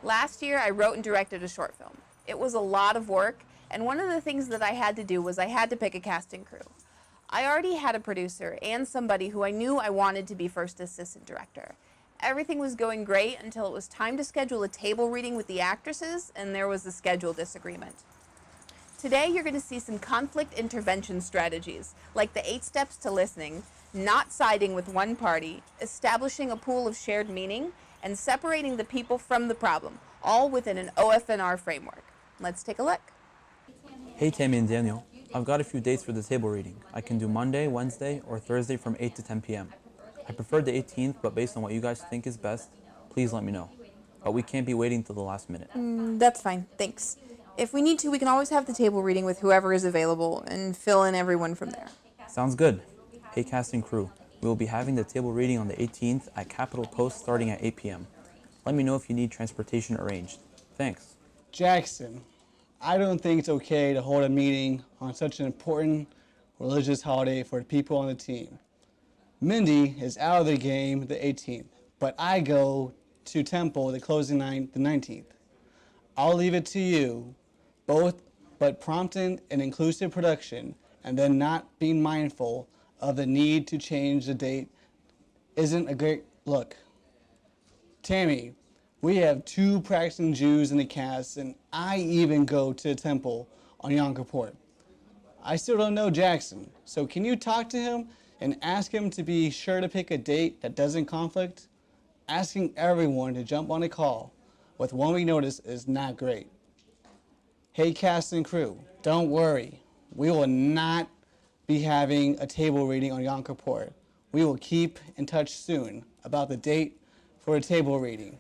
Last year, I wrote and directed a short film. It was a lot of work, and one of the things that I had to do was I had to pick a cast and crew. I already had a producer and somebody who I knew I wanted to be first assistant director. Everything was going great until it was time to schedule a table reading with the actresses, and there was a schedule disagreement. Today, you're going to see some conflict intervention strategies, like the 8 steps to listening, not siding with one party, establishing a pool of shared meaning, and separating the people from the problem, all within an OFNR framework. Let's take a look. Hey Tammy and Daniel, I've got a few dates for the table reading. I can do Monday, Wednesday, or Thursday from 8 to 10 p.m. I prefer the 18th, but based on what you guys think is best, please let me know. But we can't be waiting till the last minute. That's fine, thanks. If we need to, we can always have the table reading with whoever is available and fill in everyone from there. Sounds good. Hey cast and crew, we will be having the table reading on the 18th at Capitol Post starting at 8 p.m. Let me know if you need transportation arranged. Thanks. Jackson, I don't think it's okay to hold a meeting on such an important religious holiday for the people on the team. Mindy is out of the game the 18th, but I go to Temple the closing night the 19th. I'll leave it to you both, but prompting an inclusive production and then not being mindful of the need to change the date isn't a great look. Tammy, we have 2 practicing Jews in the cast, and I even go to the temple on Yom Kippur. I still don't know Jackson, so can you talk to him and ask him to be sure to pick a date that doesn't conflict? Asking everyone to jump on a call with 1 week notice is not great. Hey cast and crew, don't worry. We will not be having a table reading on Yom Kippur. We will keep in touch soon about the date for a table reading.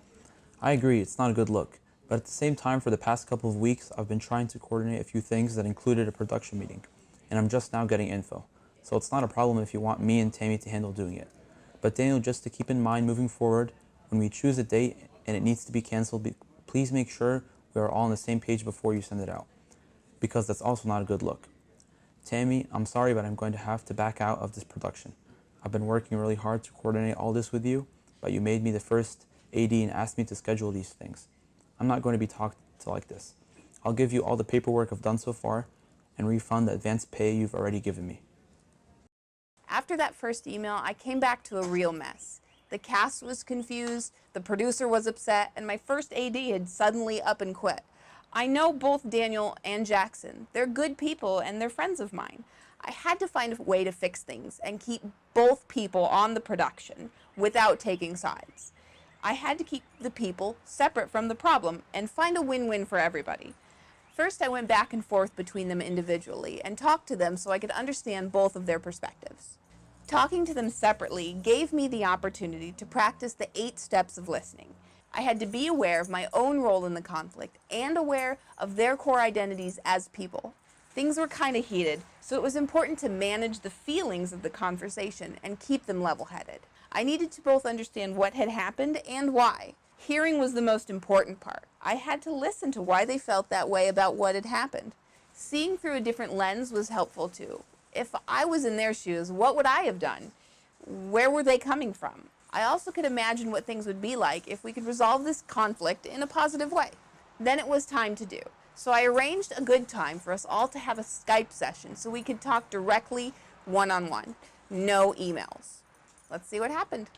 I agree, it's not a good look. But at the same time, for the past couple of weeks, I've been trying to coordinate a few things that included a production meeting. And I'm just now getting info. So it's not a problem if you want me and Tammy to handle doing it. But Daniel, just to keep in mind moving forward, when we choose a date and it needs to be canceled, please make sure we are all on the same page before you send it out. Because that's also not a good look. Tammy, I'm sorry, but I'm going to have to back out of this production. I've been working really hard to coordinate all this with you, but you made me the first AD and asked me to schedule these things. I'm not going to be talked to like this. I'll give you all the paperwork I've done so far and refund the advance pay you've already given me. After that first email, I came back to a real mess. The cast was confused, the producer was upset, and my first AD had suddenly up and quit. I know both Daniel and Jackson. They're good people and they're friends of mine. I had to find a way to fix things and keep both people on the production without taking sides. I had to keep the people separate from the problem and find a win-win for everybody. First, I went back and forth between them individually and talked to them so I could understand both of their perspectives. Talking to them separately gave me the opportunity to practice the 8 steps of listening. I had to be aware of my own role in the conflict and aware of their core identities as people. Things were kind of heated, so it was important to manage the feelings of the conversation and keep them level-headed. I needed to both understand what had happened and why. Hearing was the most important part. I had to listen to why they felt that way about what had happened. Seeing through a different lens was helpful too. If I was in their shoes, what would I have done? Where were they coming from? I also could imagine what things would be like if we could resolve this conflict in a positive way. Then it was time to do. So I arranged a good time for us all to have a Skype session so we could talk directly one-on-one. No emails. Let's see what happened.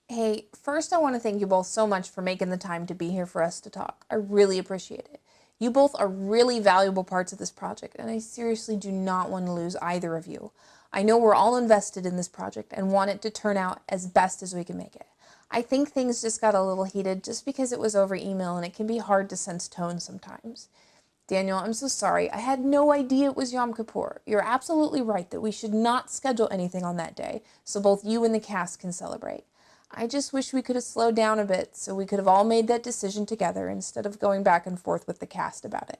Hey, first I want to thank you both so much for making the time to be here for us to talk. I really appreciate it. You both are really valuable parts of this project, and I seriously do not want to lose either of you. I know we're all invested in this project and want it to turn out as best as we can make it. I think things just got a little heated just because it was over email and it can be hard to sense tone sometimes. Daniel, I'm so sorry. I had no idea it was Yom Kippur. You're absolutely right that we should not schedule anything on that day so both you and the cast can celebrate. I just wish we could have slowed down a bit so we could have all made that decision together instead of going back and forth with the cast about it.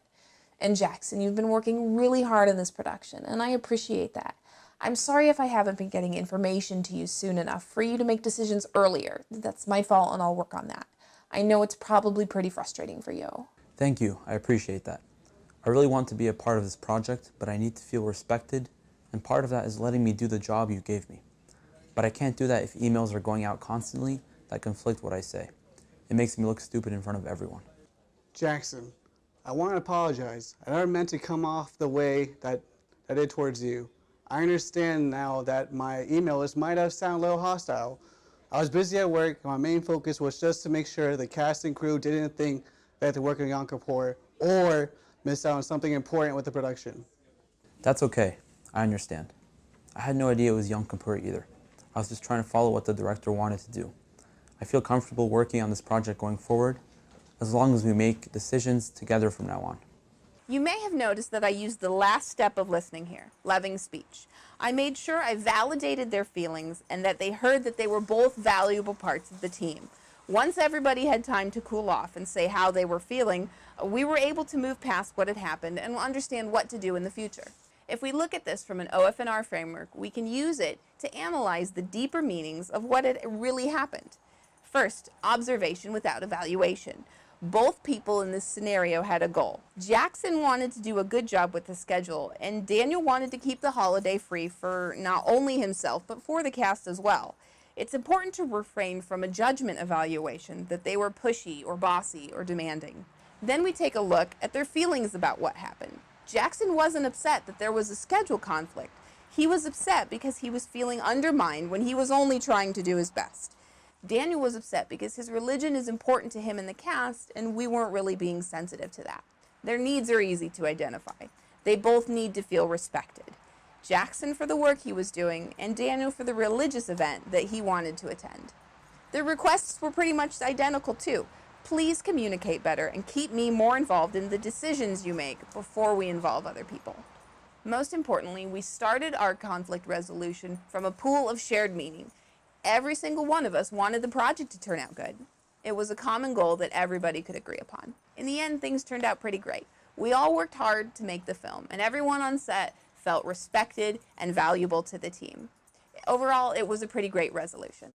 And Jackson, you've been working really hard in this production, and I appreciate that. I'm sorry if I haven't been getting information to you soon enough for you to make decisions earlier. That's my fault, and I'll work on that. I know it's probably pretty frustrating for you. Thank you, I appreciate that. I really want to be a part of this project, but I need to feel respected, and part of that is letting me do the job you gave me. But I can't do that if emails are going out constantly that conflict what I say. It makes me look stupid in front of everyone. Jackson, I want to apologize. I never meant to come off the way that I did towards you. I understand now that my email list might have sounded a little hostile. I was busy at work, and my main focus was just to make sure the cast and crew didn't think they had to work on Yom Kippur or miss out on something important with the production. That's okay. I understand. I had no idea it was Yom Kippur either. I was just trying to follow what the director wanted to do. I feel comfortable working on this project going forward, as long as we make decisions together from now on. You may have noticed that I used the last step of listening here, loving speech. I made sure I validated their feelings and that they heard that they were both valuable parts of the team. Once everybody had time to cool off and say how they were feeling, we were able to move past what had happened and understand what to do in the future. If we look at this from an OF&R framework, we can use it to analyze the deeper meanings of what had really happened. First, observation without evaluation. Both people in this scenario had a goal. Jackson wanted to do a good job with the schedule, and Daniel wanted to keep the holiday free for not only himself, but for the cast as well. It's important to refrain from a judgment evaluation that they were pushy or bossy or demanding. Then we take a look at their feelings about what happened. Jackson wasn't upset that there was a schedule conflict. He was upset because he was feeling undermined when he was only trying to do his best. Daniel was upset because his religion is important to him in the cast, and we weren't really being sensitive to that. Their needs are easy to identify. They both need to feel respected. Jackson for the work he was doing, and Daniel for the religious event that he wanted to attend. Their requests were pretty much identical too. Please communicate better and keep me more involved in the decisions you make before we involve other people. Most importantly, we started our conflict resolution from a pool of shared meaning. Every single one of us wanted the project to turn out good. It was a common goal that everybody could agree upon. In the end, things turned out pretty great. We all worked hard to make the film, and everyone on set felt respected and valuable to the team. Overall, it was a pretty great resolution.